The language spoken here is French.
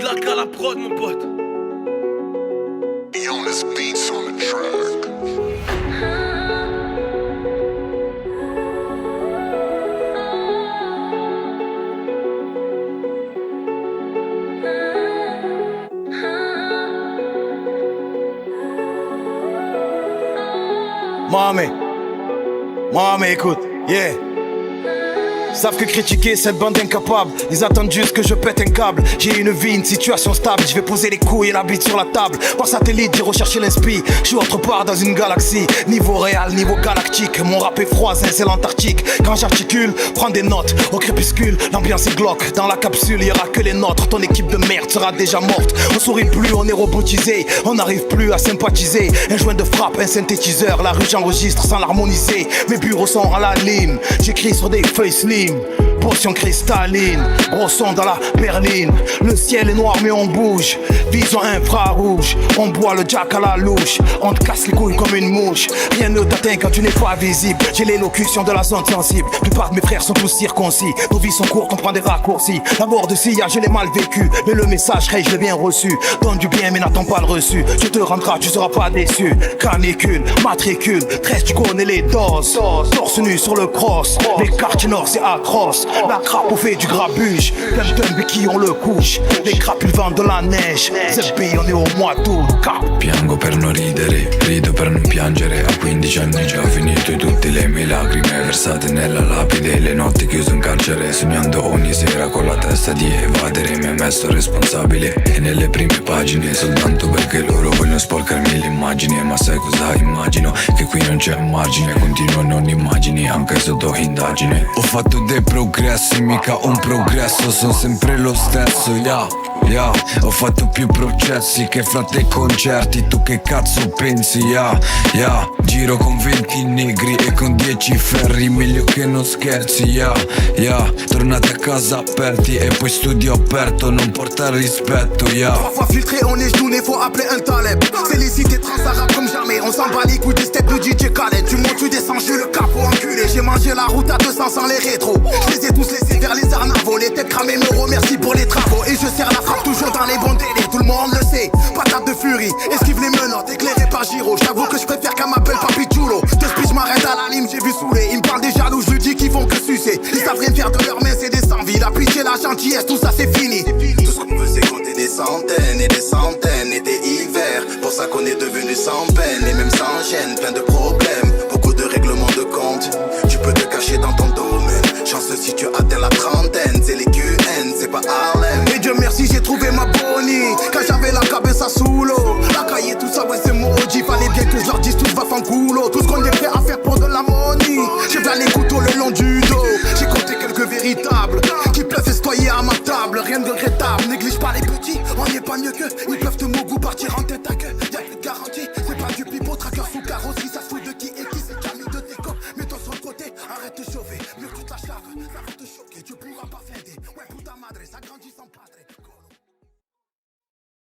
Black à la prod, mon pote. Illness beats on the track. Mohamed, écoute, yeah. Savent que critiquer cette bande incapable. Ils attendent juste que je pète un câble. J'ai une vie, une situation stable. Je vais poser les couilles et la bite sur la table. Par satellite, j'ai recherché l'inspi. Je suis autre part dans une galaxie. Niveau réel, niveau galactique. Mon rap est froid, c'est l'Antarctique. Quand j'articule, prends des notes. Au crépuscule, l'ambiance est glauque. Dans la capsule, il y aura que les nôtres. Ton équipe de merde sera déjà morte. On sourit plus, on est robotisé. On n'arrive plus à sympathiser. Un joint de frappe, un synthétiseur. La rue j'enregistre sans l'harmoniser. Mes bureaux sont à la lime. J'écris sur des feuilles slim. Potion cristalline, gros son dans la berline. Le ciel est noir mais on bouge. Vision infrarouge, on boit le jack à la louche. On te casse les couilles comme une mouche. Rien ne t'atteint quand tu n'es pas visible. J'ai l'élocution de la zone sensible. La plupart de mes frères sont tous circoncis. Nos vies sont courtes, on prend des raccourcis. La mort de Sia, je l'ai mal vécu. Mais le message, hey, je l'ai bien reçu. Donne du bien mais n'attends pas le reçu. Tu te rendras, tu seras pas déçu. Canicule, matricule, 13 tu connais les doses. Torse nu sur le cross. Les quartiers nord c'est atroce. La crapaud fait du grabuge. Plein de qui on le couche. Les crapules vendent de la neige. Zebbi on est au mois d'août. Piango per non ridere, rido per non piangere. A 15 anni già ho finito tutte le mie lacrime versate nella lapide. Le notti chiuso in carcere, sognando ogni sera con la testa di evadere. Mi ha messo responsabile e nelle prime pagine, soltanto perché loro vogliono sporcarmi l'immagine. Ma sai cosa immagino? Che qui non c'è margine. Continuo non immagini anche sotto indagine. Ho fatto dei progressi, mica un progresso, sono sempre lo stesso, yeah. Ho fatto più processi che frate i concerti. Tu che cazzo pensi, yeah. Giro con 20 negri e con 10 ferri. Meglio che non scherzi, yeah. Tornate a casa aperti e poi studio aperto. Non porta rispetto, yeah. Parfois filtré, on est genoux, faut appeler un Taleb. Félicité transarabe comme jamais. On s'en bat les couilles des steps de DJ Khaled. Tu montes, tu descends, je suis le capot enculé. J'ai mangé la route à 200 sans les rétros. Je les ai tous laissés vers les arnavaux. Les têtes cramées me remercient pour les travaux. Et je serre la frappe toujours dans les bons délais. Tout le monde le sait, patate de furie. Esquive les menottes, éclairé par Giro. J'avoue que je préfère qu'elle m'appelle Papi Chulo. De speech m'arrête à la lime, j'ai vu saouler. Ils me parlent des jaloux, je lui dis qu'ils font que sucer. Ils savent rien faire de leurs mains, c'est des sans-vie. La pitié, la gentillesse, tout ça c'est fini. Tout ce qu'on veut c'est compter des centaines et des centaines et des hivers. Pour ça qu'on est devenu sans peine et même sans gêne. Plein de problèmes, beaucoup de règlements de compte. Tu peux te cacher dans ton domaine. Chanceux si tu atteins la trentaine. C'est les QN, c'est pas Harlem. Et Dieu merci j'ai trouvé ma bonnie. Quand j'avais la cabeza sous l'eau. La cahier tout ça ouais c'est maudit. Fallait bien que je leur dise tout va fanculo. Tout ce qu'on est prêt à faire pour de la money. J'ai plein les couteaux le long du dos. J'ai compté quelques véritables qui peuvent festoyer à ma table. Rien de regrettable, néglige pas les petits. On n'est pas mieux qu'eux. Ils peuvent te mogou partir en tête à queue. Y'a plus de garantie, c'est pas du pipeau. Tracker sous carrosserie, ça se fout de qui et qui. C'est Camille de tes copes. Mets-toi sur le côté, arrête de chauffer. Mieux que tu te la charges.